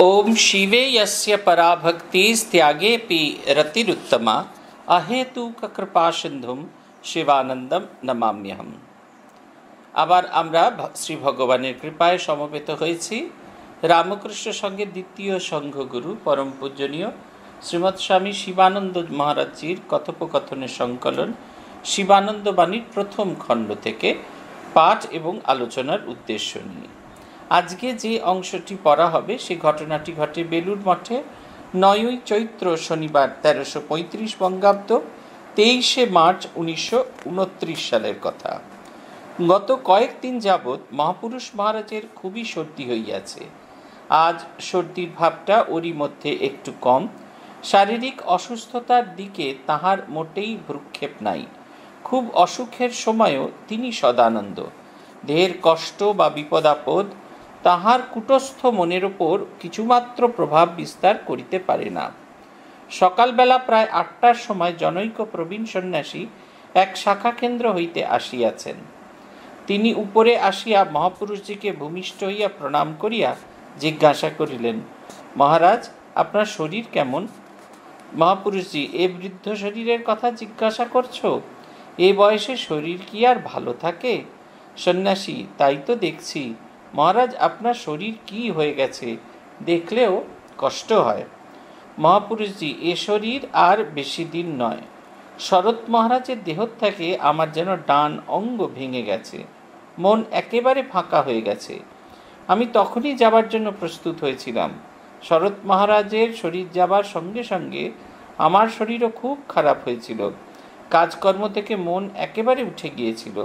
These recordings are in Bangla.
ओम शिवे यस्य पराभक्तिस्त्यागेऽपि रतिरुत्तमा अहेतुक कृपा सिंधुम शिवानंदम नमाम्यहम। আবার আমরা শ্রী ভগবানের কৃপায় সমবেত হয়েছি রামকৃষ্ণ সংঘের দ্বিতীয় সংঘগুরু পরম পূজনীয় শ্রীমৎ স্বামী শিবানন্দ মহারাজজির কথোপকথনের সংকলন শিবানন্দ বাণীর প্রথম খণ্ড থেকে পাঠ এবং আলোচনার উদ্দেশ্য নিয়ে। আজকে যে অংশটি পড়া হবে সে ঘটনাটি ঘটে বেলুড় মঠে 9ই চৈত্র শনিবার 1335 বঙ্গাব্দ 23শে মার্চ 1929 সালের কথা। গত কয়েকদিন যাবৎ মহাপুরুষ মহারাজের খুবই সর্দি হইয়াছে। আজ সর্দির ভাবটা ওরই মধ্যে একটু কম। শারীরিক অসুস্থতার দিকে তাহার মোটেই ভ্রুক্ষেপ নাই। খুব অসুখের সময়ও তিনি সদানন্দ। দেহের কষ্ট বা বিপদাপদ তাহার কুটস্থ মনের ওপর কিছুমাত্র প্রভাব বিস্তার করিতে পারে না। সকালবেলা প্রায় 8টার সময় জনৈক প্রবীণ সন্ন্যাসী এক শাখা কেন্দ্র হইতে আসিয়াছেন। তিনি উপরে আসিয়া মহাপুরুষজিকে ভূমিষ্ঠ হইয়া প্রণাম করিয়া জিজ্ঞাসা করিলেন, মহারাজ, আপনার শরীর কেমন? মহাপুরুষজি, এ বৃদ্ধ শরীরের কথা জিজ্ঞাসা করছো? এ বয়সে শরীর কি আর ভালো থাকে? সন্ন্যাসী, তাই তো দেখছি। মহারাজ, আপনার শরীর কি হয়ে গেছে দেখলেও কষ্ট হয়। মহাপুরুষজি, এ শরীর আর বেশি দিন নয়। শরৎ মহারাজের দেহ থেকে আমার যেন ডান অঙ্গ ভেঙে গেছে, মন একেবারে ফাঁকা হয়ে গেছে। আমি তখনই যাবার জন্য প্রস্তুত হয়েছিলাম। শরৎ মহারাজের শরীর যাবার সঙ্গে সঙ্গে আমার শরীরও খুব খারাপ হয়েছিল। কাজকর্ম থেকে মন একেবারে উঠে গিয়েছিল।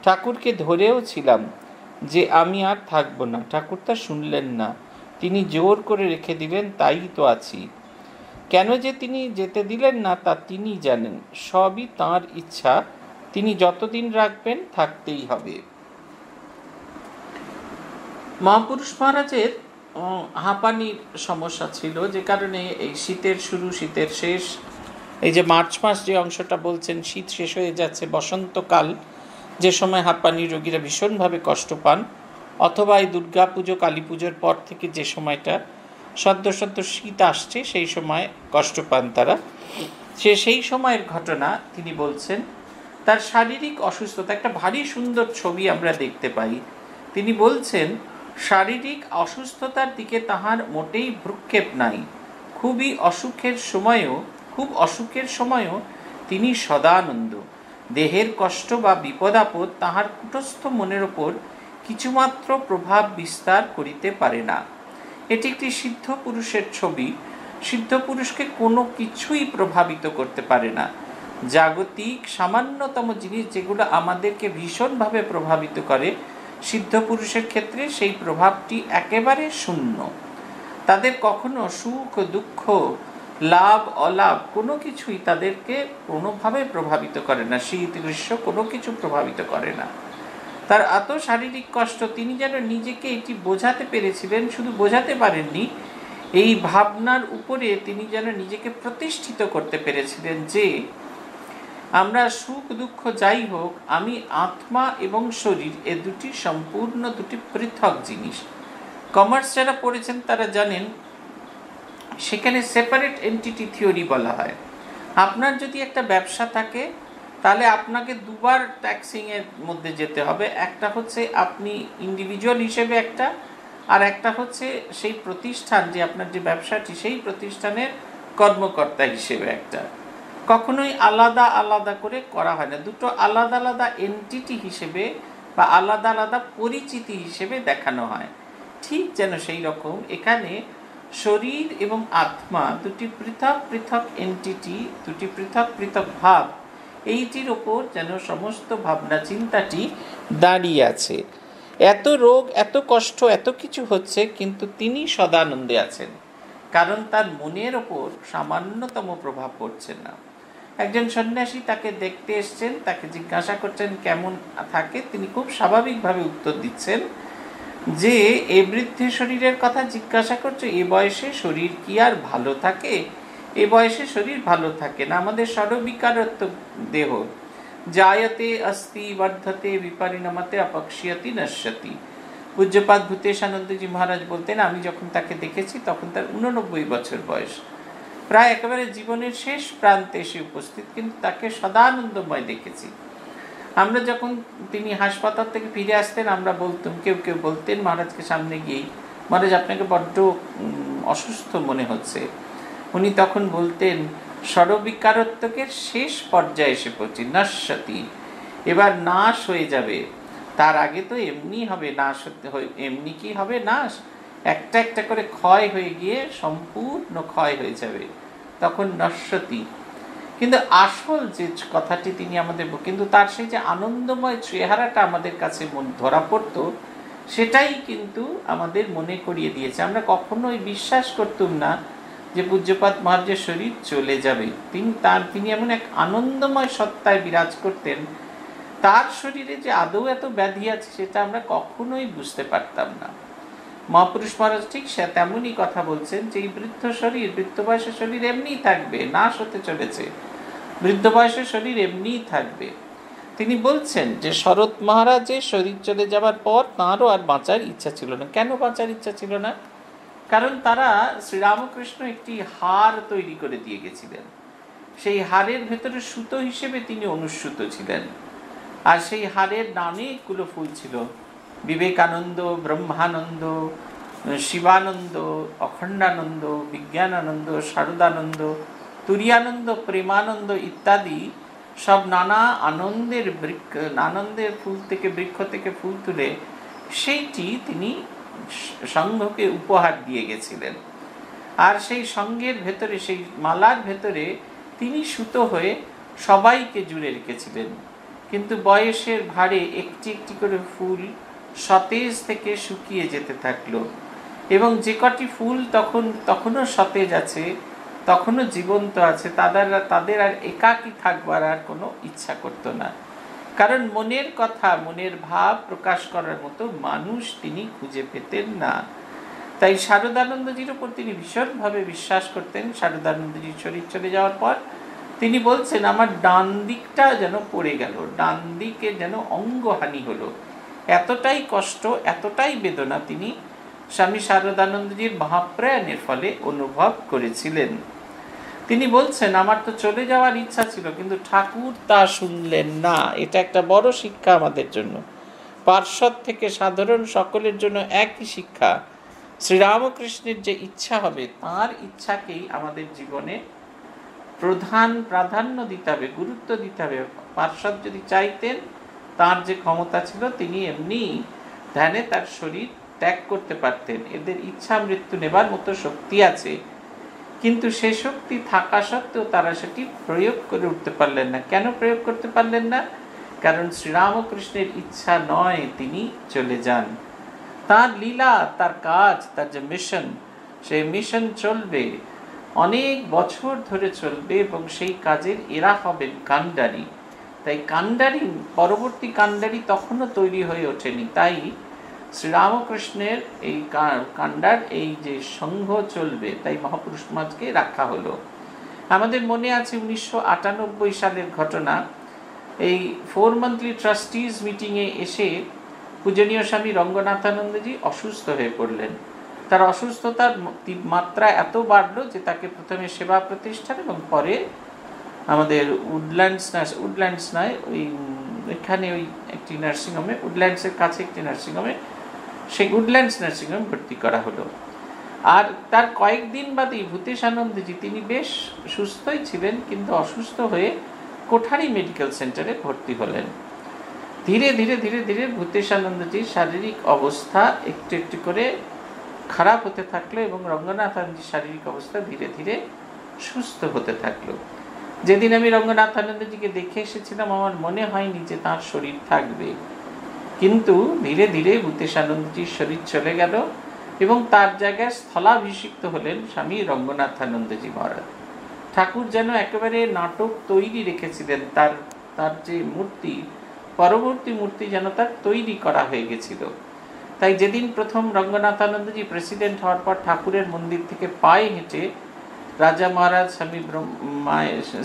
ঠাকুরকে ধরেও ছিলাম যে আমি আর থাকবো না। ঠাকুর তা শুনলেন না, তিনি জোর করে রেখে দিলেন, তাই তো আছি। কেন যে তিনি যেতে দিলেন না তা তিনি জানেন, সবই তাঁর ইচ্ছা। তিনি যতদিন রাখবেন থাকতেই হবে। মহাপুরুষ মহারাজের হাঁপানির সমস্যা ছিল, যে কারণে এই শীতের শুরু শীতের শেষ, এই যে মার্চ মাস যে অংশটা বলছেন, শীত শেষ হয়ে যাচ্ছে, বসন্তকাল যে সময় হাঁপানি রোগীরা ভীষণভাবে কষ্ট পান, অথবা এই দুর্গা পুজো কালী পুজোর পর থেকে যে সময়টা সদ্য শীত আসছে সেই সময় কষ্ট পান তারা, সেই সময়ের ঘটনা তিনি বলছেন। তার শারীরিক অসুস্থতা, একটা ভারী সুন্দর ছবি আমরা দেখতে পাই। তিনি বলছেন, শারীরিক অসুস্থতার দিকে তাহার মোটেই ভ্রুক্ষেপ নাই। খুব অসুখের সময়ও তিনি সদানন্দ। দেহের কষ্ট বা বিপদাপদ তাহার কুটস্থ মনের ওপর কিছুমাত্র প্রভাব বিস্তার করিতে পারে না। এটি একটি সিদ্ধ পুরুষের ছবি। সিদ্ধ পুরুষকে কোনো কিছুই প্রভাবিত করতে পারে না। জাগতিক সামান্যতম জিনিস যেগুলো আমাদেরকে ভীষণভাবে প্রভাবিত করে, সিদ্ধ পুরুষের ক্ষেত্রে সেই প্রভাবটি একেবারে শূন্য। তাদের কখনো সুখ দুঃখ লাভ অলাভ কোনো কিছুই তাদেরকে কোনোভাবে প্রভাবিত করে না। শীত গ্রীষ্ম কোনো কিছু প্রভাবিত করে না। তার এত শারীরিক কষ্ট, তিনি যেন নিজেকে এটি বোঝাতে পেরেছিলেন। শুধু বোঝাতে পারেননি, এই ভাবনার উপরে তিনি যেন নিজেকে প্রতিষ্ঠিত করতে পেরেছিলেন যে আমরা সুখ দুঃখ যাই হোক, আমি আত্মা এবং শরীর এ দুটি সম্পূর্ণ দুটি পৃথক জিনিস। কমার্স যারা পড়েছেন তারা জানেন, সেখানে সেপারেট এন্টিটি থিওরি বলা হয়। আপনার যদি একটা ব্যবসা থাকে তাহলে আপনাকে দুবার ট্যাক্সিংয়ের মধ্যে যেতে হবে। একটা হচ্ছে আপনি ইন্ডিভিজুয়াল হিসেবে একটা, আর একটা হচ্ছে সেই প্রতিষ্ঠান, যে আপনার যে ব্যবসাটি সেই প্রতিষ্ঠানের কর্মকর্তা হিসেবে একটা। কখনোই আলাদা আলাদা করে করা হয় না। দুটো আলাদা আলাদা এন্টিটি হিসেবে বা আলাদা আলাদা পরিচিতি হিসেবে দেখানো হয়। ঠিক যেন সেই রকম এখানে শরীর এবং আত্মা দুটি পৃথক পৃথক এন্টিটি, দুটি পৃথক পৃথক ভাব, এইটির ওপর যেন সমস্ত ভাবনা চিন্তাটি দাঁড়িয়ে আছে। এত রোগ, এত কষ্ট, এত কিছু হচ্ছে, কিন্তু তিনি সদানন্দে আছেন, কারণ তার মনের ওপর সামান্যতম প্রভাব পড়ছে না। একজন সন্ন্যাসী তাকে দেখতে এসছেন, তাকে জিজ্ঞাসা করছেন কেমন থাকে। তিনি খুব স্বাভাবিকভাবে উত্তর দিচ্ছেন যে এ বৃদ্ধ শরীরের কথা জিজ্ঞাসা করছো, এ বয়সে শরীর কি আর ভালো থাকে? এ বয়সে শরীর ভালো থাকে না। আমাদের সর্ববিকারত্ব দেহ, জায়তে অস্তি বর্ধতে বিপরিণমতে অপক্ষ্যতি নশ্যতি। পূজ্যপাদ ভূতেশানন্দজি মহারাজ বলতেন, আমি যখন তাকে দেখেছি তখন তার 89 বছর বয়স, প্রায় একেবারে জীবনের শেষ প্রান্তে এসে উপস্থিত, কিন্তু তাকে সদানন্দময় দেখেছি। আমরা যখন তিনি হাসপাতাল থেকে ফিরে আসতেন, আমরা বলতাম, কেউ কেউ বলতেন মহারাজকে সামনে গিয়েই, মহারাজ আপনাকে বড্ড অসুস্থ মনে হচ্ছে। উনি তখন বলতেন, ষড়বিকারত্বকের শেষ পর্যায়ে এসে পড়ছি, নশ্বতি, এবার নাশ হয়ে যাবে, তার আগে তো এমনি হবে নাশ, এমনি কি হবে নাশ, একটা একটা করে ক্ষয় হয়ে গিয়ে সম্পূর্ণ ক্ষয় হয়ে যাবে, তখন নশ্বতি। কিন্তু আসল যে কথাটি তিনি আমাদের, কিন্তু তার সেই যে আনন্দময় চেহারাটা আমাদের কাছে ধরা পড়তো, সেটাই কিন্তু আমাদের মনে করিয়ে দিয়েছে। আমরা কখনোই বিশ্বাস করতাম না যে পূজ্যপাদ মহারাজের শরীর চলে যাবে। তিনি এমন এক আনন্দময় সত্তায় বিরাজ করতেন, তার শরীরে যে আদৌ এত ব্যাধি আছে সেটা আমরা কখনোই বুঝতে পারতাম না। মহাপুরুষ মহারাজ ঠিক সে তেমনই কথা বলছেন যে এই বৃদ্ধ শরীর, বৃদ্ধ বয়সের শরীর এমনিই থাকবে, নাশ হতে চলেছে, বৃদ্ধ বয়সের শরীর এমনিই থাকবে। তিনি বলছেন যে শরৎ মহারাজের শরীর চলে যাবার পর তাঁরও আর বাঁচার ইচ্ছা ছিল না। কেন বাঁচার ইচ্ছা ছিল না? কারণ তারা শ্রীরামকৃষ্ণ একটি হার তৈরি করে দিয়ে গেছিলেন, সেই হারের ভেতরে সুতো হিসেবে তিনি অনুস্যুত ছিলেন, আর সেই হারের অনেকগুলো ফুল ছিল, বিবেকানন্দ, ব্রহ্মানন্দ, শিবানন্দ, অখণ্ডানন্দ, বিজ্ঞানানন্দ, শারদানন্দ, তুরীয়ানন্দ, প্রেমানন্দ ইত্যাদি সব নানা আনন্দের ফুল থেকে, বৃক্ষ থেকে ফুল তুলে সেইটি তিনি সংঘকে উপহার দিয়ে গেছিলেন। আর সেই সঙ্গের ভেতরে, সেই মালার ভেতরে তিনি সুতো হয়ে সবাইকে জুড়ে রেখেছিলেন। কিন্তু বয়সের ভারে একটি একটি করে ফুল সতেজ থেকে শুকিয়ে যেতে থাকলো, এবং যে কটি ফুল তখনও সতেজ আছে, তখনও জীবন্ত আছে, তাদের আর একাকী থাকবার আর কোনো ইচ্ছা করতো না। কারণ মনের কথা, মনের ভাব প্রকাশ করার মতো মানুষ তিনি খুঁজে পেতেন না। তাই শারদানন্দজির উপর তিনি ভীষণভাবে বিশ্বাস করতেন। শারদানন্দজির শরীর চলে যাওয়ার পর তিনি বলছেন, আমার ডান দিকটা যেন পড়ে গেল, ডান দিকে যেন অঙ্গহানি হলো, এতটাই কষ্ট, এতটাই বেদনা তিনি স্বামী শারদানন্দজির মহাপ্রয়াণের ফলে অনুভব করেছিলেন। তিনি বলছেন, আমার তো চলে যাওয়ার ইচ্ছা ছিল, কিন্তু ঠাকুর তা শুনলেন না। এটা একটা বড় শিক্ষা আমাদের জন্য, পার্শ্বদ থেকে সাধারণ সকলের জন্য একই শিক্ষা। শ্রীরামকৃষ্ণের যে ইচ্ছা হবে, তার ইচ্ছাকেই আমাদের জীবনে প্রাধান্য দিতে হবে, গুরুত্ব দিতে হবে। পার্শ্বদ যদি চাইতেন, তার যে ক্ষমতা ছিল, তিনি এমনি ধ্যানে তার শরীর ত্যাগ করতে পারতেন। এদের ইচ্ছা মৃত্যু নেবার মতো শক্তি আছে, কিন্তু সে শক্তি থাকা সত্ত্বেও তারা সেটি প্রয়োগ করে উঠতে পারলেন না। কেন প্রয়োগ করতে পারলেন না? কারণ শ্রীরামকৃষ্ণের ইচ্ছা নয় তিনি চলে যান। তার লীলা, তার কাজ, তার যে মিশন, সেই মিশন চলবে, অনেক বছর ধরে চলবে, এবং সেই কাজের এরা হবেন কান্ডারি। তাই কান্ডারি, পরবর্তী কান্ডারি তখনও তৈরি হয়ে ওঠেনি। তাই শ্রীরামকৃষ্ণের এই কান্ডার এই যে সংঘ চলবে, তাই মহাপুরুষ সমাজকে রাখা হলো। আমাদের মনে আছে 1998 সালের ঘটনা। এই 4 মান্থলি ট্রাস্টিজ মিটিংয়ে এসে পূজনীয় স্বামী রঙ্গনাথানন্দজি অসুস্থ হয়ে পড়লেন। তার অসুস্থতার মাত্রা এত বাড়লো যে তাকে প্রথমে সেবা প্রতিষ্ঠান এবং পরে আমাদের উডল্যান্ডস নয়, এখানে ওই একটি নার্সিংহোমে, উডল্যান্ডসের কাছে একটি নার্সিংহোমে, সেই উডল্যান্ডস নার্সিংহোমে ভর্তি করা হলো। আর তার কয়েকদিন বাদেই ভূতেশানন্দজি, তিনি বেশ সুস্থই ছিলেন, কিন্তু অসুস্থ হয়ে কোঠারি মেডিকেল সেন্টারে ভর্তি হলেন। ধীরে ধীরে ধীরে ধীরে ভূতেশানন্দজির শারীরিক অবস্থা একটু একটু করে খারাপ হতে থাকলো, এবং রঙ্গনাথানন্দের শারীরিক অবস্থা ধীরে ধীরে সুস্থ হতে থাকলো। যেদিন আমি রঙ্গনাথানন্দজিকে দেখে এসেছিলাম, আমার মনে হয়নি যে তার শরীর থাকবে, কিন্তু ধীরে ধীরে ভূতেশানন্দজির শরীর চলে গেল, এবং তার জায়গায় স্থলাভিষিক্ত হলেন স্বামী রঙ্গনাথানন্দজি মহারাজ। ঠাকুর যেন একেবারে নাটক তৈরি রেখেছিলেন, তার যে মূর্তি, পরবর্তী মূর্তি যেন তার তৈরি করা হয়ে গেছিল। তাই যেদিন প্রথম রঙ্গনাথানন্দজি প্রেসিডেন্ট হওয়ার পর ঠাকুরের মন্দির থেকে পায়ে হেঁটে রাজা মহারাজ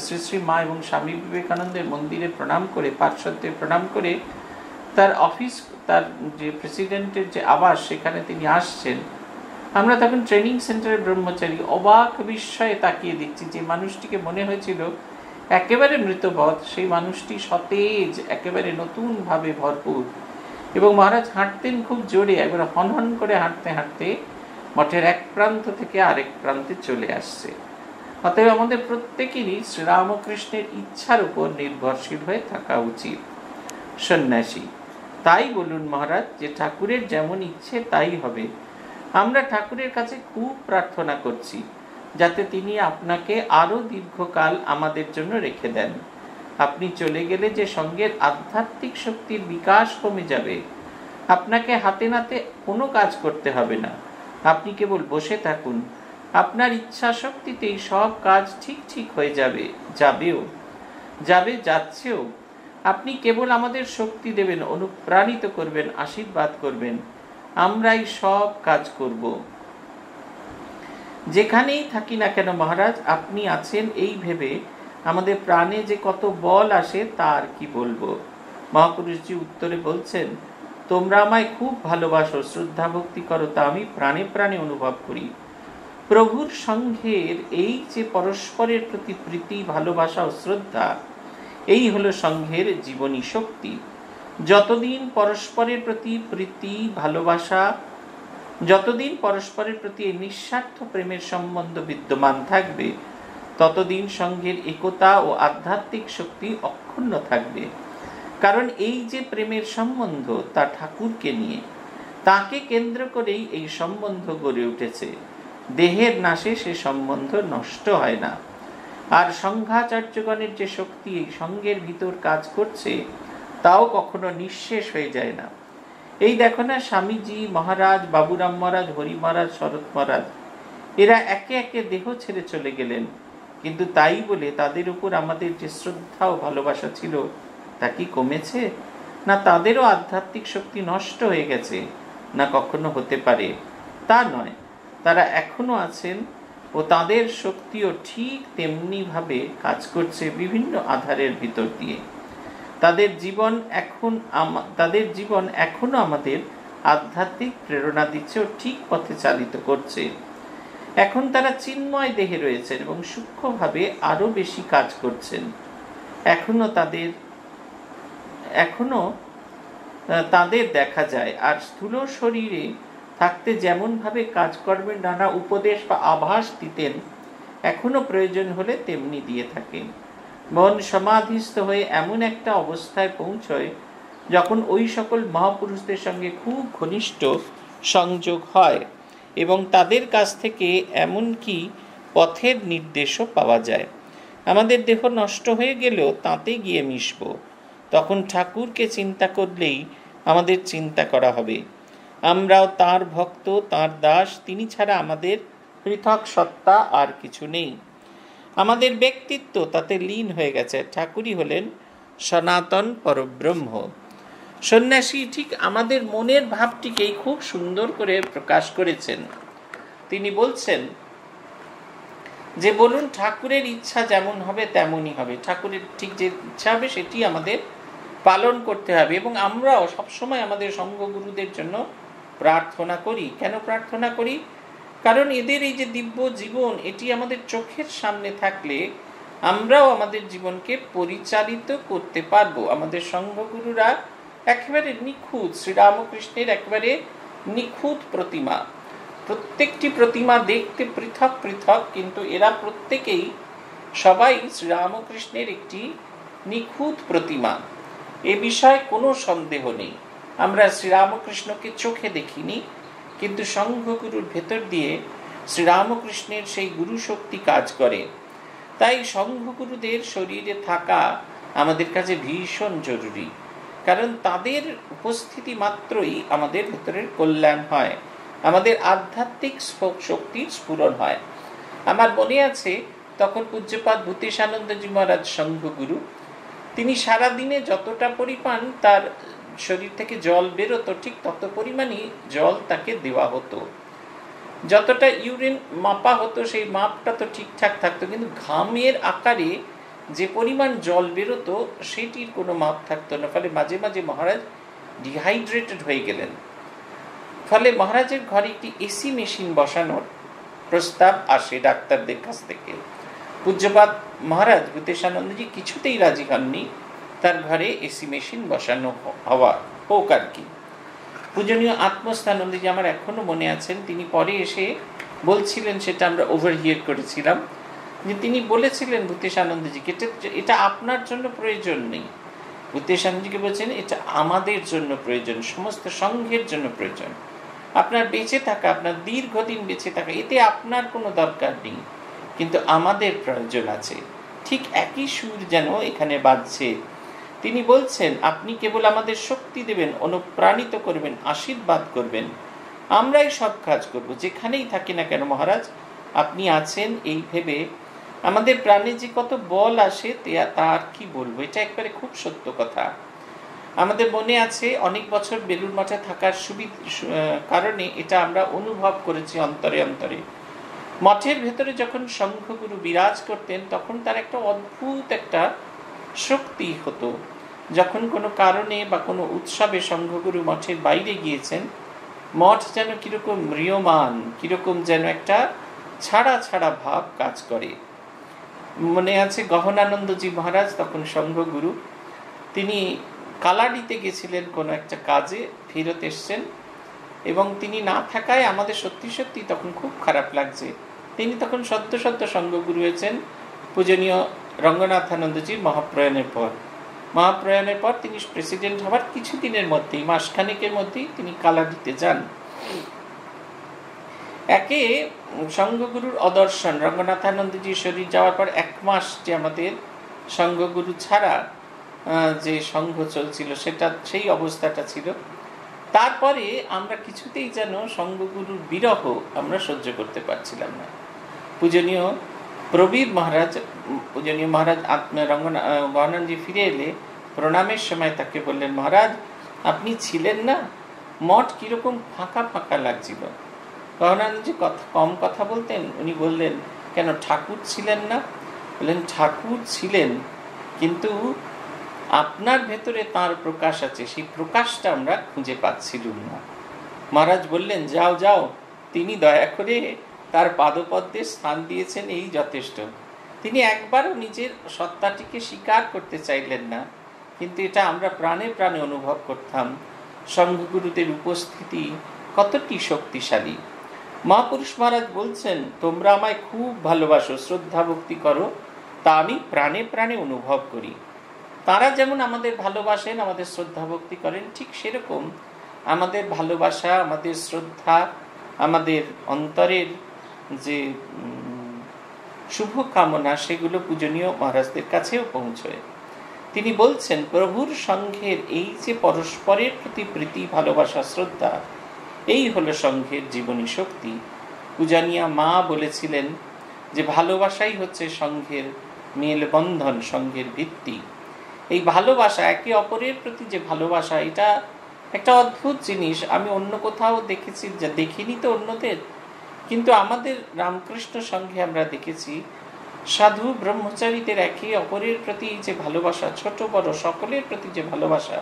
শ্রী শ্রী মা এবং স্বামী বিবেকানন্দের মন্দিরে প্রণাম করে, পার্শ্বদের প্রণাম করে তার অফিস, তার যে প্রেসিডেন্টের যে আবাস, সেখানে তিনি আসছেন। আমরা তখন ট্রেনিং সেন্টারের ব্রহ্মচারী অবাক বিস্ময়ে তাকিয়ে দেখছি যে মানুষটিকে মনে হয়েছিল একেবারে মৃতবৎ, সেই মানুষটি সতেজ, একেবারে নতুনভাবে ভরপুর। এবং মহারাজ হাঁটতেন খুব জোরে, একবার হনহন করে হাঁটতে হাঁটতে মঠের এক প্রান্ত থেকে আরেক প্রান্তে চলে আসছে। অতএব আমাদের প্রত্যেকেরই শ্রীরামকৃষ্ণের ইচ্ছার উপর নির্ভরশীল হয়ে থাকা উচিত। সন্ন্যাসী, তাই বলুন মহারাজ যে ঠাকুরের যেমন ইচ্ছে তাই হবে। আমরা ঠাকুরের কাছে খুব প্রার্থনা করছি যাতে তিনি আপনাকে আরো দীর্ঘকাল আমাদের জন্য রেখে দেন। আপনি চলে গেলে যে সঙ্গের আধ্যাত্মিক শক্তির বিকাশ কমে যাবে। আপনাকে হাতে নাতে কোনো কাজ করতে হবে না, আপনি কেবল বসে থাকুন, আপনার ইচ্ছা শক্তিতেই সব কাজ ঠিক ঠিক হয়ে যাবে, যাচ্ছেও। আপনি কেবল আমাদের শক্তি দেবেন, অনুপ্রাণিত করবেন, আশীর্বাদ করবেন, আমরাই সব কাজ করব। যেখানেই থাকি না কেন মহারাজ, আপনি আছেন এই ভেবে আমাদের প্রাণে যে কত বল আসে তার কি বলবো। মহাপুরুষজি উত্তরে বলছেন, তোমরা আমায় খুব ভালোবাসো, শ্রদ্ধা ভক্তি করো, তা আমি প্রাণে প্রাণে অনুভব করি। প্রভুর সঙ্ঘের এই যে পরস্পরের প্রতি প্রীতি, ভালোবাসা ও শ্রদ্ধা, এই হলো সঙ্ঘের জীবনী শক্তি। যতদিন পরস্পরের প্রতি প্রীতি, ভালোবাসা, যতদিন পরস্পরের প্রতি এই নিঃস্বার্থ প্রেমের সম্বন্ধ বিদ্যমান থাকবে, ততদিন সঙ্ঘের একতা ও আধ্যাত্মিক শক্তি অক্ষুণ্ণ থাকবে। কারণ এই যে প্রেমের সম্বন্ধ, তা ঠাকুরকে নিয়ে, তাকে কেন্দ্র করেই এই সম্বন্ধ গড়ে উঠেছে। দেহের নাশে সে সম্বন্ধ নষ্ট হয় না। আর সংঘাচার্যগণের যে শক্তি এই সঙ্গের ভিতর কাজ করছে, তাও কখনো নিঃশেষ হয়ে যায় না। এই দেখো না, স্বামীজি মহারাজ, বাবুরাম মহারাজ, হরি মহারাজ, শরৎ মহারাজ, এরা একে একে দেহ ছেড়ে চলে গেলেন, কিন্তু তাই বলে তাদের উপর আমাদের যে শ্রদ্ধা ও ভালোবাসা ছিল তা কি কমেছে? না তাদেরও আধ্যাত্মিক শক্তি নষ্ট হয়ে গেছে? না কখনো হতে পারে। তা নয়, তারা এখনো আছেন ও তাদের শক্তিও ঠিক তেমনি ভাবে কাজ করছে বিভিন্ন আধারের ভিতর দিয়ে। তাদের জীবন এখনো আমাদের আধ্যাত্মিক প্রেরণা দিচ্ছে ও ঠিক পথে চালিত করছে। এখন তারা চিন্ময় দেহে রয়েছেন এবং সূক্ষ্মভাবে আরো বেশি কাজ করছেন। এখনো তাদের দেখা যায়। আর স্থূল শরীরে থাকতে যেমন ভাবে কাজকর্মের নানা উপদেশ বা আভাস দিতেন, এখনো প্রয়োজন হলে তেমনি দিয়ে থাকেন। মন সমাধিস্থ হয়ে এমন একটা অবস্থায় পৌঁছয় যখন ওই সকল মহাপুরুষদের সঙ্গে খুব ঘনিষ্ঠ সংযোগ হয় এবং তাদের কাছ থেকে এমনকি পথের নির্দেশও পাওয়া যায়। আমাদের দেহ নষ্ট হয়ে গেলেও তাতে গিয়ে মিশব, তখন ঠাকুরকে চিন্তা করলেই আমাদের চিন্তা করা হবে। আমরাও তার ভক্ত, তার দাস, তিনি ছাড়া আমাদের পৃথক সত্তা আর কিছু নেই। আমাদের ব্যক্তিত্ব তাতে লীন হয়ে গেছে, ঠাকুরই হলেন সনাতন পরব্রহ্ম। সন্ন্যাসী ঠিক আমাদের মনের ভাবটিকেই খুব সুন্দর করে প্রকাশ করেছেন। তিনি বলছেন যে বলুন, ঠাকুরের ইচ্ছা যেমন হবে তেমনই হবে। ঠাকুরের ঠিক যে ইচ্ছা হবে সেটি আমাদের পালন করতে হবে। এবং আমরাও সবসময় আমাদের সঙ্গগুরুদের জন্য প্রার্থনা করি। কেন প্রার্থনা করি? কারণ এদের এই যে দিব্য জীবন, এটি আমাদের চোখের সামনে থাকলে আমরাও আমাদের জীবনকে পরিচালিত করতে পারবো। আমাদের সঙ্গগুরুরা একেবারে নিখুঁত, শ্রীরামকৃষ্ণের একেবারে নিখুঁত প্রতিমা। প্রত্যেকটি প্রতিমা দেখতে পৃথক পৃথক, কিন্তু এরা প্রত্যেকেই সবাই শ্রীরামকৃষ্ণের একটি নিখুঁত প্রতিমা। এ বিষয়ে কোনো সন্দেহ নেই। আমরা শ্রীরামকৃষ্ণকে চোখে দেখিনি, কিন্তু সঙ্ঘগুরুর ভেতর দিয়ে শ্রীরামকৃষ্ণের সেই গুরু শক্তি কাজ করে। তাই সঙ্ঘগুরুদের শরীরে থাকা আমাদের কাছে ভীষণ জরুরি, কারণ তাদের উপস্থিতি মাত্রই আমাদের ভেতরের কল্যাণ হয়, আমাদের আধ্যাত্মিক শক্তির স্ফুরণ হয়। আমার মনে আছে তখন পূজ্যপাদ ভূতেশানন্দজি মহারাজ সঙ্ঘগুরু, তিনি সারাদিনে যতটা পরিমাণ তার শরীর থেকে জল বেরোতো, ঠিক তত পরিমাণই জল তাকে দেওয়া হতো। যতটা ইউরিন মাপা হতো সেই মাপটা তো ঠিকঠাক থাকতো, কিন্তু ঘামের আকারে যে পরিমাণ জল বেরোতো সেটির কোনো মাপ থাকতো না। ফলে মাঝে মাঝে মহারাজ ডিহাইড্রেটেড হয়ে গেলেন। ফলে মহারাজের ঘরে একটি এসি মেশিন বসানোর প্রস্তাব আসে ডাক্তারদের কাছ থেকে। পূজ্যপাদ মহারাজ ভূতেশানন্দজি কিছুতেই রাজি হননি তার ঘরে এসি মেশিন বসানো হওয়া হোক আর কি। পূজনীয় আত্মস্থানন্দজি আমার এখনো মনে আছেন, তিনি পরে এসে বলছিলেন, সেটা আমরা ওভারহিয়ার করেছিলাম, যে তিনি বলেছিলেন ভূতেশানন্দজিকে, এটা আপনার জন্য প্রয়োজন নেই। ভূতেশানন্দজিকে বলছেন এটা আমাদের জন্য প্রয়োজন, সমস্ত সংঘের জন্য প্রয়োজন। আপনার বেঁচে থাকা, আপনার দীর্ঘদিন বেঁচে থাকা, এতে আপনার কোনো দরকার নেই, কিন্তু আমাদের প্রয়োজন আছে। ঠিক একই সুর যেন এখানে বাজছে। তিনি বলছেন আপনি কেবল আমাদের শক্তি দেবেন, অনুপ্রাণিত করবেন, আশীর্বাদ করবেন, আমরাই সব কাজ করব, যেখানেই থাকি না কেন মহারাজ আপনি আছেন, এই ভেবে আমাদের প্রাণে যে কত বল আসে তার কি বলবো। এটা একবারে খুব সত্য কথা। আমাদের মনে আছে অনেক বছর বেলুড় মঠে থাকার কারণে এটা আমরা অনুভব করেছি অন্তরে অন্তরে। মঠের ভেতরে যখন সংঘগুরু বিরাজ করতেন তখন তার একটা অদ্ভুত একটা শক্তি হতো। যখন কোনো কারণে বা কোনো উৎসবে সংঘগুরু মঠের বাইরে গিয়েছেন, মঠ যেন কিরকম ম্রিয়মান, কিরকম যেন একটা ছাড়া ছাড়া ভাব কাজ করে। মনে আছে গহনানন্দজি মহারাজ তখন সংঘগুরু, তিনি কালাডিতে গেছিলেন কোনো একটা কাজে, ফেরত এসছেন, এবং তিনি না থাকায় আমাদের সত্যি সত্যি তখন খুব খারাপ লাগছে। তিনি তখন সদ্য সদ্য সংঘগুরু হয়েছেন পূজনীয় রঙ্গনাথানন্দজির মহাপ্রয়াণের পর তিনি প্রেসিডেন্ট হওয়ার কিছুদিনের মধ্যেই, মাসখানেকের মধ্যেই তিনি কালাডিতে যান। একে সংঘগুরুর অদর্শন, রঙ্গনাথানন্দজির শরীর যাওয়ার পর 1 মাস যে আমাদের সংঘগুরু ছাড়া যে সংঘ চলছিল, সেটা সেই অবস্থাটা ছিল। তারপরে আমরা কিছুতেই যেন সংঘগুরুর বিরহ আমরা সহ্য করতে পারছিলাম না। পূজনীয় প্রবীর মহারাজ, পূজনীয় মহারাজ গহনানন্দজি ফিরে এলে প্রণামের সময় তাকে বললেন, মহারাজ আপনি ছিলেন না, মঠ কিরকম ফাঁকা ফাঁকা লাগছিল। গহনানন্দজি কম কথা বলতেন, উনি বললেন কেন ঠাকুর ছিলেন না? বললেন ঠাকুর ছিলেন, কিন্তু আপনার ভেতরে তার প্রকাশ আছে, সেই প্রকাশটা আমরা খুঁজে পাচ্ছিলাম না। মহারাজ বললেন যাও যাও, তিনি দয়া করে তার পাদপদ্মে স্থান দিয়েছেন, এই যথেষ্ট। তিনি একবারও নিজের সত্তাটিকে স্বীকার করতে চাইলেন না, কিন্তু এটা আমরা প্রাণে প্রাণে অনুভব করতাম সংঘগুরুদের উপস্থিতি কতটি শক্তিশালী। মহাপুরুষ মহারাজ বলছেন তোমরা আমায় খুব ভালোবাসো, শ্রদ্ধা ভক্তি করো, তা আমি প্রাণে প্রাণে অনুভব করি। তারা যেমন আমাদের ভালোবাসেন, আমাদের শ্রদ্ধা ভক্তি করেন, ঠিক সেরকম আমাদের ভালোবাসা, আমাদের শ্রদ্ধা, আমাদের অন্তরের যে শুভ কামনা, সেগুলো পূজনীয় মহারাজদের কাছেও পৌঁছয়। তিনি বলছেন প্রভুর সংঘের এই যে পরস্পরের প্রতি প্রীতি, ভালোবাসা, শ্রদ্ধা, এই হলো সংঘের জীবনী শক্তি। পূজনীয়া মা বলেছিলেন যে ভালোবাসাই হচ্ছে সংঘের মেলবন্ধন, সংঘের ভিত্তি। এই ভালোবাসা, একে অপরের প্রতি যে ভালোবাসা, এটা একটা অদ্ভুত জিনিস। আমি অন্য কোথাও দেখেছি, যা দেখিনি তো অন্যদের, কিন্তু আমাদের রামকৃষ্ণ সংঘে আমরা দেখেছি সাধু ব্রহ্মচারীদের একে অপরের প্রতি যে ভালোবাসা, ছোট বড় সকলের প্রতি যে ভালোবাসা,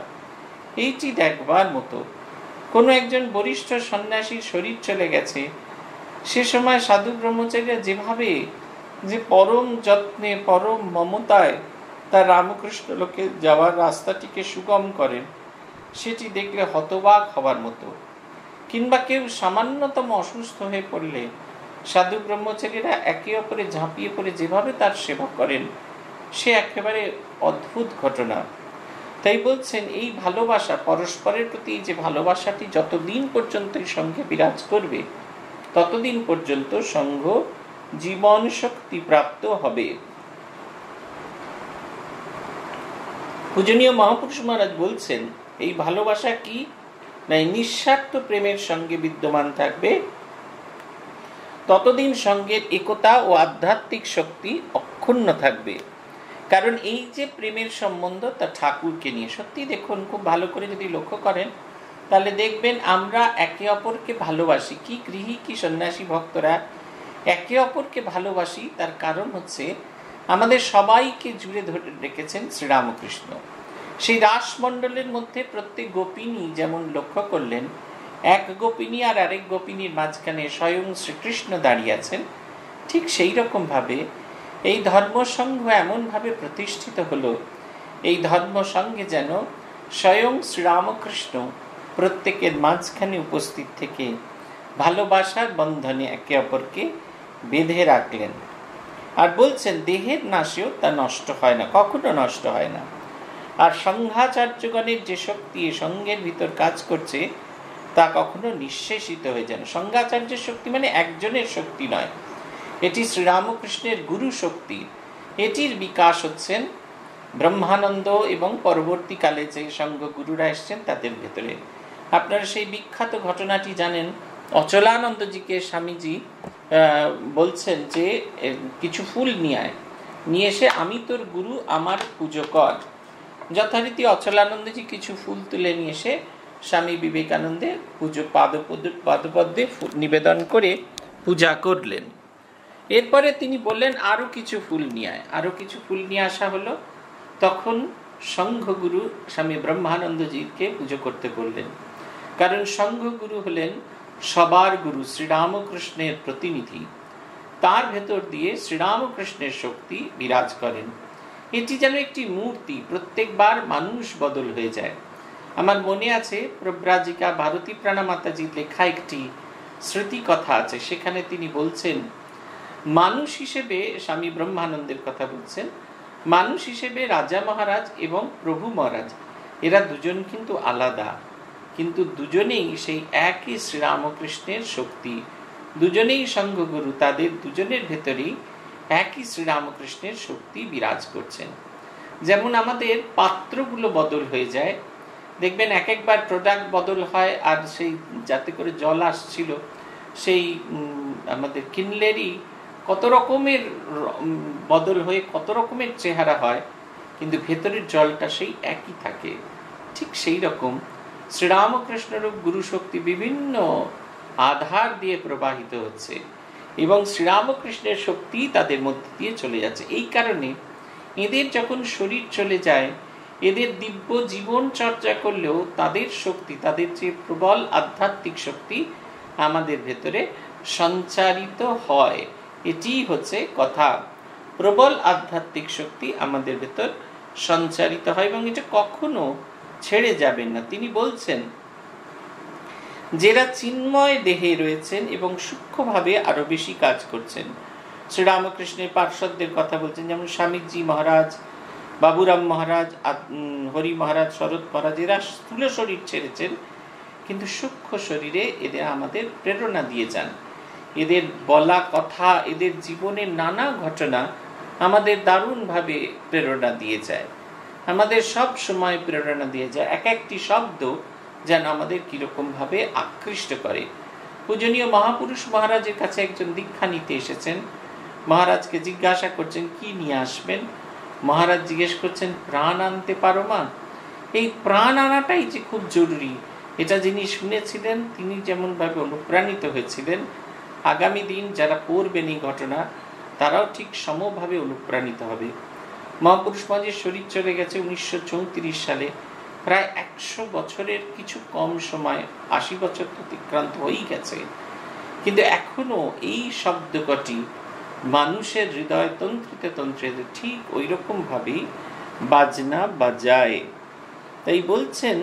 এইটি দেখবার মতো। কোনো একজন বরিষ্ঠ সন্ন্যাসীর শরীর চলে গেছে, সে সময় সাধু ব্রহ্মচারীরা যেভাবে যে পরম যত্নে, পরম মমতায় তার রামকৃষ্ণ লোকে যাওয়ার রাস্তাটিকে সুগম করেন, সেটি দেখলে হতবাক হবার মতো। কিংবা কেউ সামান্যতম অসুস্থ হয়ে পড়লে সাধু ব্রহ্মচারীরা একে অপরে ঝাঁপিয়ে পড়ে যেভাবে তার সেবা করেন, সে একেবারে অদ্ভুত ঘটনা। তাই বলছেন এই ভালোবাসা, পরস্পরের প্রতি যে ভালোবাসাটি যতদিন পর্যন্ত এই সঙ্গে বিরাজ করবে, ততদিন পর্যন্ত সংঘ জীবন শক্তি প্রাপ্ত হবে। পূজনীয় মহাপুরুষ মহারাজ বলছেন এই ভালোবাসা কি না, নিঃস্বার্থ প্রেমের সঙ্গে বিদ্যমান থাকবে, ততদিন সঙ্গের একতা ও আধ্যাত্মিক শক্তি অক্ষুণ্ণ থাকবে। কারণ এই যে প্রেমের সম্বন্ধ, তা ঠাকুরকে নিয়ে। সত্যি দেখুন, খুব ভালো করে যদি লক্ষ্য করেন তাহলে দেখবেন আমরা একে অপরকে ভালোবাসি। কি গৃহী কি সন্ন্যাসী ভক্তরা একে অপরকে ভালোবাসি, তার কারণ হচ্ছে আমাদের সবাইকে জুড়ে ধরে রেখেছেন শ্রীরামকৃষ্ণ। সেই রাসমণ্ডলের মধ্যে প্রত্যেক গোপিনী যেমন লক্ষ্য করলেন, এক গোপিনী আর আরেক গোপিনীর মাঝখানে স্বয়ং শ্রীকৃষ্ণ দাঁড়িয়ে আছেন, ঠিক সেই রকমভাবে এই ধর্মসংঘ এমনভাবে প্রতিষ্ঠিত হলো, এই ধর্মসংঘে যেন স্বয়ং শ্রীরামকৃষ্ণ প্রত্যেকের মাঝখানে উপস্থিত থেকে ভালোবাসার বন্ধনে একে অপরকে বেঁধে রাখলেন। আর বলছেন দেহের নাশেও তা নষ্ট হয় না, কখনো নষ্ট হয় না। আর সংঘাচার্যগণের যে শক্তি সঙ্গের ভিতর কাজ করছে তা কখনো নিঃশেষিত হয়ে যায় না। সংঘাচার্যের শক্তি মানে একজনের শক্তি নয়, এটি শ্রীরামকৃষ্ণের গুরু শক্তি। এটির বিকাশ হচ্ছেন ব্রহ্মানন্দ এবং পরবর্তীকালে যে সঙ্গ গুরুরা এসছেন তাদের ভেতরে। আপনারা সেই বিখ্যাত ঘটনাটি জানেন, অচলানন্দজিকে স্বামীজি বলছেন যে কিছু ফুল নিয়ে এসে আমি তোর গুরু, আমার পুজো কর। যথারীতি অচলানন্দজি কিছু ফুল তুলে নিয়ে এসে স্বামী বিবেকানন্দের পুজো পাদপদ্মে নিবেদন করে পূজা করলেন। এরপরে তিনি বললেন আরো কিছু ফুল নিয়ে আয়। আরো কিছু ফুল নিয়ে আসা হলো। তখন সংঘগুরু স্বামী ব্রহ্মানন্দজিকে পুজো করতে বললেন, কারণ সংঘগুরু হলেন সবার গুরু, শ্রীরামকৃষ্ণের প্রতিনিধি। তার ভেতর দিয়ে শ্রীরামকৃষ্ণের শক্তি বিরাজ করেন। এটি যেন একটি মূর্তি, প্রত্যেকবার মানুষ বদল হয়ে যায়। আমার মনে আছে প্রব্রাজিকা ভারতী প্রাণমাতাজির লেখা একটি স্মৃতি কথা আছে, সেখানে তিনি বলছেন মানুষ হিসেবে, স্বামী ব্রহ্মানন্দের কথা বলছেন, মানুষ হিসেবে রাজা মহারাজ এবং প্রভু মহারাজ এরা দুজন কিন্তু আলাদা, কিন্তু দুজনেই সেই একই শ্রীরামকৃষ্ণের শক্তি, দুজনেই সংঘগুরু, তাদের দুজনের ভেতরেই একই শ্রীরামকৃষ্ণের শক্তি বিরাজ করছেন। যেমন আমাদের পাত্রগুলো বদল হয়ে যায়, দেখবেন এক একবার প্রোডাক্ট বদল হয়, আর সেই যাতে করে জল আসছিল সেই আমাদের কিনলেরই কত রকমের বদল হয়ে কত রকমের চেহারা হয়, কিন্তু ভেতরের জলটা সেই একই থাকে। ঠিক সেই রকম শ্রীরামকৃষ্ণরূপ গুরু শক্তি বিভিন্ন আধার দিয়ে প্রবাহিত হচ্ছে এবং শ্রীরামকৃষ্ণের শক্তি তাদের মধ্যে দিয়ে চলে যাচ্ছে। এই কারণে এদের যখন শরীর চলে যায়, এদের দিব্য জীবন চর্চা করলেও তাদের শক্তি, তাদের যে প্রবল আধ্যাত্মিক শক্তি আমাদের ভেতরে সঞ্চারিত হয়। এটি হচ্ছে কথা, প্রবল আধ্যাত্মিক শক্তি আমাদের ভেতর সঞ্চারিত হয় এবং এটা কখনো ছেড়ে যাবেন না। তিনি বলছেন যারা চিন্ময় দেহে রয়েছেন এবং সূক্ষ্মভাবে আরো বেশি কাজ করছেন, শ্রীরামকৃষ্ণের পার্শ্বদের কথা বলছেন, যেমন স্বামীজি মহারাজ, বাবুরাম মহারাজ, হরি মহারাজ, শরৎ মহারাজ, এরা স্থূল শরীর ছেড়েছেন, কিন্তু সূক্ষ্ম শরীরে এদের আমাদের প্রেরণা দিয়ে যান। এদের বলা কথা, এদের জীবনের নানা ঘটনা আমাদের দারুণভাবে প্রেরণা দিয়ে যায়, আমাদের সব সময় প্রেরণা দিয়ে যায়। এক একটি শব্দ যেন আমাদের কিরকমভাবে আকৃষ্ট করে। পূজনীয় মহাপুরুষ মহারাজের কাছে একজন দীক্ষা নিতে এসেছেন, মহারাজকে জিজ্ঞাসা করছেন কি নিয়ে আসবেন। মহারাজ জিজ্ঞেস করছেন প্রাণ আনতে পারো মা? এই প্রাণ আনাটাই যে খুব জরুরি, এটা যিনি শুনেছিলেন তিনি যেমনভাবে অনুপ্রাণিত হয়েছিলেন, আগামী দিন যারা পড়বেন এই ঘটনা তারাও ঠিক সমভাবে অনুপ্রাণিত হবে। মহাপুরুষ মহারাজের শরীর চলে গেছে 1934 সালে, প্রায় 100 বছরের কিছু কম সময়, 80 বছর অতিক্রান্ত হয়েই গেছে, কিন্তু এখনো এই শব্দ কটি মানুষের হৃদয় তন্ত্রিতে তন্ত্রিতে ঠিক ওই রকম ভাবেই বাজনা বাজায়। তাই বলছেন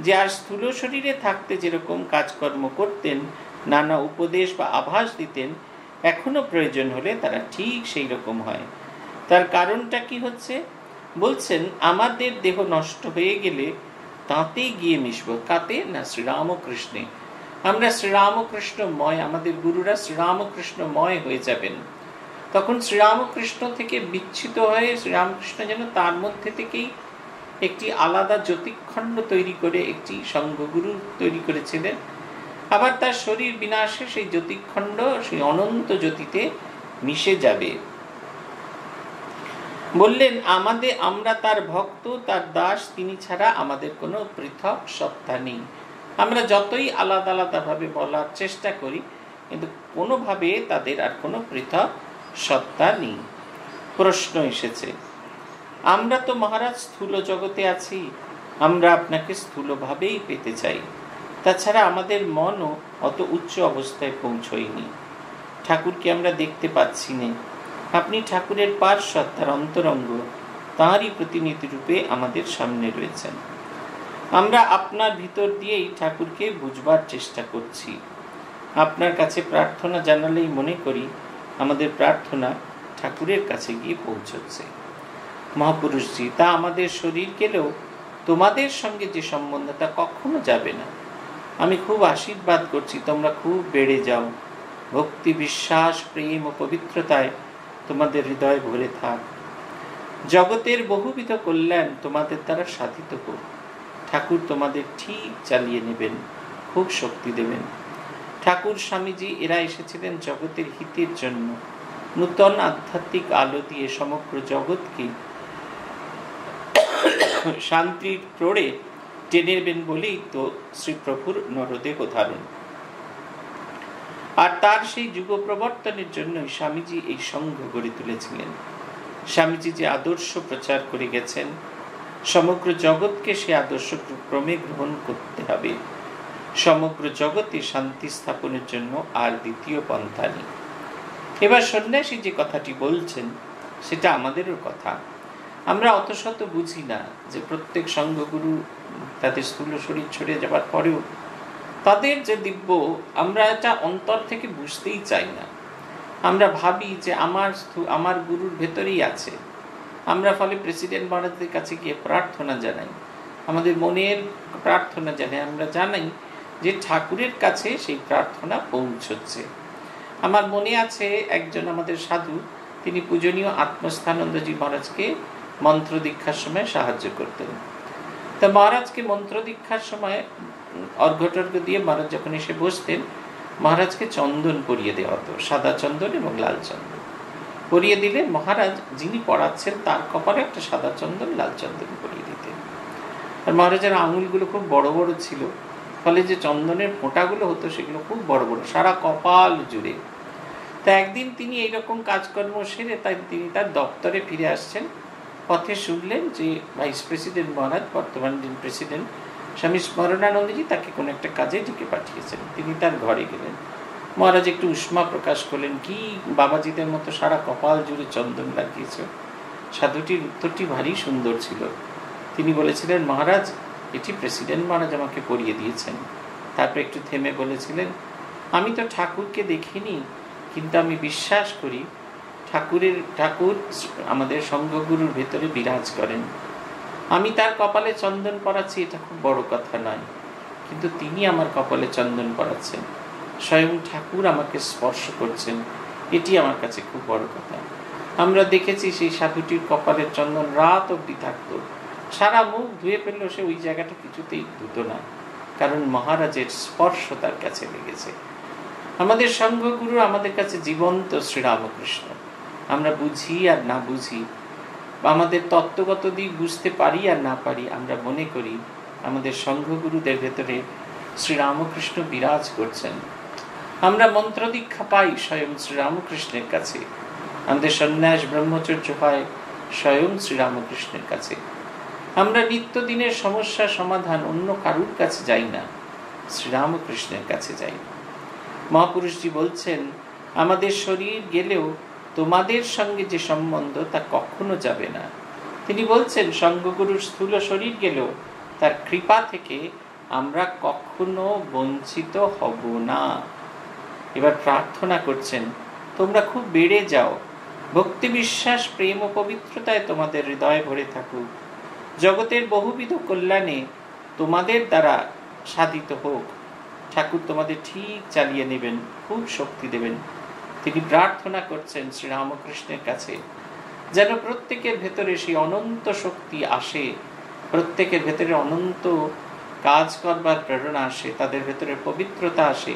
যে আর স্থূল শরীরে থাকতে যেরকম কাজকর্ম করতেন, নানা উপদেশ বা আভাস দিতেন, এখনো প্রয়োজন হলে তারা ঠিক সেই রকম হয়। তার কারণটা কি হচ্ছে? বলছেন আমাদের দেহ নষ্ট হয়ে গেলে তাতেই গিয়ে মিশব। কাতে না? শ্রীরামকৃষ্ণে। আমরা শ্রীরামকৃষ্ণময়, আমাদের গুরুরা শ্রীরামকৃষ্ণময় হয়ে যাবেন। তখন শ্রীরামকৃষ্ণ থেকে বিচ্ছিত হয়ে শ্রীরামকৃষ্ণ যেন তার মধ্যে থেকেই একটি আলাদা জ্যোতিখণ্ড তৈরি করে একটি সঙ্গগুরু তৈরি করেছিলেন। আবার তার শরীর বিনাশে সেই জ্যোতিখণ্ড সেই অনন্ত জ্যোতিতে মিশে যাবে। বললেন আমরা তার ভক্ত, তার দাস, তিনি ছাড়া আমাদের কোনো পৃথক সত্তা নেই। আমরা যতই আলাদা আলাদা ভাবে বলার চেষ্টা করি, কিন্তু কোনোভাবে তাদের আর কোনো পৃথক সত্তা নেই। প্রশ্ন এসেছে আমরা তো মহারাজ স্থূল জগতে আছি, আমরা আপনাকে স্থূলভাবেই পেতে চাই। তাছাড়া আমাদের মনও অত উচ্চ অবস্থায় পৌঁছয়নি। ঠাকুরকে আমরা দেখতে পাচ্ছি না। আপনি ঠাকুরের পার্শ্বদ, তার অন্তরঙ্গ, তাঁরই প্রতিনিধি রূপে আমাদের সামনে রয়েছেন। আমরা আপনার ভিতর দিয়েই ঠাকুরকে বুঝবার চেষ্টা করছি। আপনার কাছে প্রার্থনা জানালেই মনে করি আমাদের প্রার্থনা ঠাকুরের কাছে গিয়ে পৌঁছচ্ছে। মহাপুরুষজি, তা আমাদের শরীর গেলেও তোমাদের সঙ্গে যে সম্বন্ধ তা কখনো যাবে না। আমি খুব আশীর্বাদ করছি, তোমরা খুব বেড়ে যাও। ভক্তি, বিশ্বাস, প্রেম ও পবিত্রতায় তোমাদের হৃদয় ভরে থাক। জগতের বহুবিধ কল্যাণ তোমাদের দ্বারা সাধিত হোক। ঠাকুর তোমাদের ঠিক চালিয়ে নেবেন, খুব শক্তি দেবেন। ঠাকুর, স্বামীজি এরা এসেছিলেন জগতের হিতের জন্য। নূতন আধ্যাত্মিক আলো দিয়ে সমগ্র জগৎকে শান্তির প্রড়ে টেনে নেবেন বলেই তো শ্রীপ্রভুর নরদেহ ধারণ। আর তার সেই যুগ প্রবর্তনের জন্যই স্বামীজি এই সংঘ গড়ে তুলেছিলেন। স্বামীজি যে আদর্শ প্রচার করে গেছেন, সমগ্র জগৎকে সে আদর্শ ক্রমে গ্রহণ করতে হবে। সমগ্র জগতে শান্তি স্থাপনের জন্য আর দ্বিতীয় পন্থা নেই। এবার সন্ন্যাসী যে কথাটি বলছেন সেটা আমাদেরও কথা। আমরা অত শত বুঝি না যে প্রত্যেক সঙ্ঘগুরু তাদের স্থূল শরীর ছড়িয়ে যাবার পরেও তাদের যে দিব্য, আমরা এটা অন্তর থেকে বুঝতেই চাই না। আমরা ভাবি যে আমার গুরুর ভেতরেই আছে। আমরা ফলে প্রেসিডেন্ট মহারাজদের কাছে গিয়ে প্রার্থনা জানাই, আমাদের মনের প্রার্থনা জানাই, আমরা জানাই যে ঠাকুরের কাছে সেই প্রার্থনা পৌঁছচ্ছে। আমার মনে আছে একজন আমাদের সাধু, তিনি পূজনীয় আত্মস্থানন্দজি মহারাজকে মন্ত্র দীক্ষার সময় সাহায্য করতেন। তা মহারাজকে মন্ত্র দীক্ষার সময় অর্ঘ্যটর্ঘ্য দিয়ে মহারাজ যখন এসে বসতেন, মহারাজকে চন্দন পরিয়ে দেওয়া হতো, সাদা চন্দন এবং লাল চন্দন পরিয়ে দিলে মহারাজ যিনি পড়াচ্ছেন তার কপালে একটা সাদা চন্দন, লাল চন্দন পরিয়ে দিতেন। আর মহারাজের আঙুলগুলো খুব বড় বড় ছিল, ফলে যে চন্দনের ফোঁটাগুলো হতো সেগুলো খুব বড় বড়, সারা কপাল জুড়ে। তা একদিন তিনি এইরকম কাজকর্ম সেরে তিনি তার দপ্তরে ফিরে আসছেন। পথে শুনলেন যে ভাইস প্রেসিডেন্ট মহারাজ, বর্তমান যিনি প্রেসিডেন্ট স্বামী স্মরণানন্দজি, তাকে কোনো একটা কাজে ডেকে পাঠিয়েছেন। তিনি তার ঘরে গেলেন। মহারাজ একটু উষ্মা প্রকাশ করলেন, কি বাবাজিদের মতো সারা কপাল জুড়ে চন্দন লাগিয়েছ? সাধুটির উত্তরটি ভারী সুন্দর ছিল। তিনি বলেছিলেন, মহারাজ এটি প্রেসিডেন্ট মহারাজ আমাকে পরিয়ে দিয়েছেন। তারপর একটু থেমে বলেছিলেন, আমি তো ঠাকুরকে দেখিনি, কিন্তু আমি বিশ্বাস করি ঠাকুর আমাদের সঙ্ঘগুরুর ভেতরে বিরাজ করেন। আমি তার কপালে চন্দন পরাচ্ছি, এটা খুব বড় কথা নয়, কিন্তু তিনি আমার কপালে চন্দন পরাচ্ছেন, স্বয়ং ঠাকুর আমাকে স্পর্শ করছেন, এটি আমার কাছে খুব বড় কথা। আমরা দেখেছি সেই সাধুটির কপালের চন্দন রাত অবধি থাকতো, সারা মুখ ধুয়ে ফেললেও সে ওই জায়গাটা কিছুতেই ধুতো না, কারণ মহারাজের স্পর্শ তার কাছে লেগেছে। আমাদের সঙ্ঘগুরু আমাদের কাছে জীবন্ত শ্রীরামকৃষ্ণ। আমরা বুঝি আর না বুঝি, আমাদের তত্ত্বগত দিক বুঝতে পারি আর না পারি, আমরা মনে করি আমাদের সঙ্ঘগুরুদের ভেতরে শ্রীরামকৃষ্ণ বিরাজ করছেন। আমরা মন্ত্র দীক্ষা পাই স্বয়ং শ্রীরামকৃষ্ণের কাছে, আমাদের সন্ন্যাস ব্রহ্মচর্য হয় স্বয়ং শ্রীরামকৃষ্ণের কাছে। আমরা নিত্যদিনের সমস্যা সমাধান অন্য কারুর কাছে যাই না, শ্রীরামকৃষ্ণের কাছে যাই। মহাপুরুষজি বলছেন, আমাদের শরীর গেলেও তোমাদের সঙ্গে যে সম্বন্ধ তা কখনো যাবে না। তিনি বলছেন, সঙ্ঘগুরুর স্থূল শরীর গেলেও তার কৃপা থেকে আমরা কখনো বঞ্চিত হব না। এবার প্রার্থনা করছেন, তোমরা খুব বেড়ে যাও, ভক্তি, বিশ্বাস, প্রেম ও পবিত্রতায় তোমাদের হৃদয় ভরে থাকুক। জগতের বহুবিধ কল্যাণে তোমাদের দ্বারা সাধিত হোক। ঠাকুর তোমাদের ঠিক চালিয়ে নেবেন, খুব শক্তি দেবেন। তিনি প্রার্থনা করছেন শ্রীরামকৃষ্ণের কাছে, যেন প্রত্যেকের ভেতরে সেই অনন্ত শক্তি আসে, প্রত্যেকের ভেতরে অনন্ত কাজ করবার প্রেরণা আসে, তাদের ভেতরে পবিত্রতা আসে,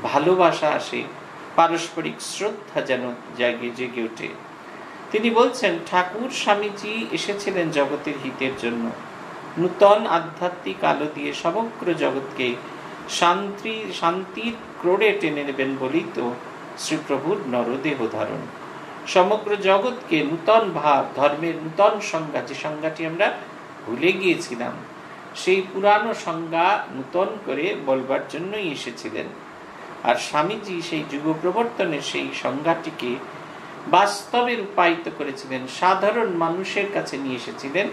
ভালোবাসা আসে, পারস্পরিক শ্রদ্ধা যেন জেগে ওঠে। তিনি বলছেন, ঠাকুর স্বামীজি এসেছিলেন জগতের হিতের জন্য। নূতন আধ্যাত্মিক আলো দিয়ে সমগ্র জগৎকে শান্তির ক্রোড়ে টেনে নেবেন বলেই তো শ্রীপ্রভুর নরদেহ ধারণ। সমগ্র জগৎকে নূতন ভাব, ধর্মের নূতন সংজ্ঞা, যে সংজ্ঞাটি আমরা ভুলে গিয়েছিলাম, সেই পুরানো সংজ্ঞা নূতন করে বলবার জন্যই এসেছিলেন। আর স্বামীজি সেই যুগ প্রবর্তনের সেই সংজ্ঞাটিকে বাস্তবে রূপায়িত করেছিলেন, সাধারণ মানুষের কাছে নিয়ে এসেছিলেন,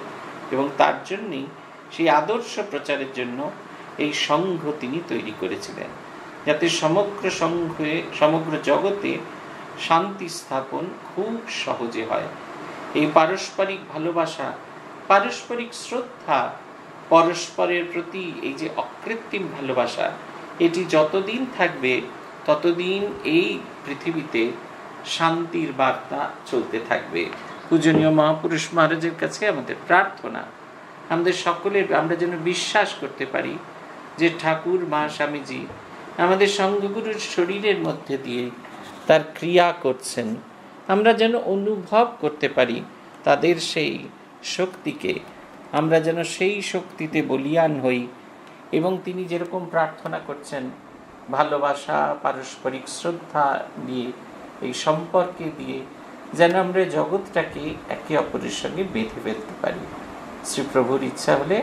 এবং তার জন্যই সেই আদর্শ প্রচারের জন্য এই সংঘ তিনি তৈরি করেছিলেন, যাতে সমগ্র জগতে শান্তি স্থাপন খুব সহজে হয়। এই পারস্পরিক ভালোবাসা, পারস্পরিক শ্রদ্ধা, পরস্পরের প্রতি এই যে অকৃত্রিম ভালোবাসা, এটি যতদিন থাকবে ততদিন এই পৃথিবীতে শান্তির বার্তা চলতে থাকবে। পূজনীয় মহাপুরুষ মহারাজের কাছে আমাদের প্রার্থনা, আমাদের সকলের, আমরা যেন বিশ্বাস করতে পারি যে ঠাকুর মা স্বামীজি আমাদের সঙ্ঘগুরুর শরীরের মধ্যে দিয়ে তার ক্রিয়া করছেন, আমরা যেন অনুভব করতে পারি তাদের সেই শক্তিকে, আমরা যেন সেই শক্তিতে বলীয়ান হই, এবং তিনি যেরকম প্রার্থনা করছেন ভালোবাসা, পারস্পরিক শ্রদ্ধা দিয়ে, এই সম্পর্কে দিয়ে যেন আমরা জগৎটাকে একে অপরের সঙ্গে বেঁধে ফেলতে পারি। শ্রীপ্রভুর ইচ্ছা হলে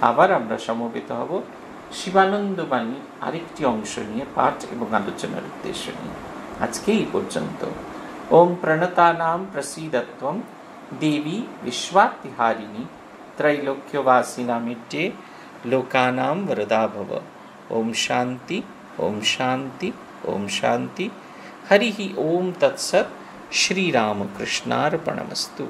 আবার আমরা সমবেত হব শিবানন্দ বাণী আরেকটি অংশ নিয়ে পাঠ এবং আলোচনার উদ্দেশ্য নিয়ে। আজকে এই পর্যন্ত। ওম প্রণতানাম প্রসীদত্বম দেবী বিশ্বাতিহারিণী त्रैलोक्यवासिनामिट्ये लोकानां वरदा भव। ओम शांति, ओम शांति, ओम शांति। हरि ओम तत्सत्। श्री रामकृष्णार्पणमस्तु।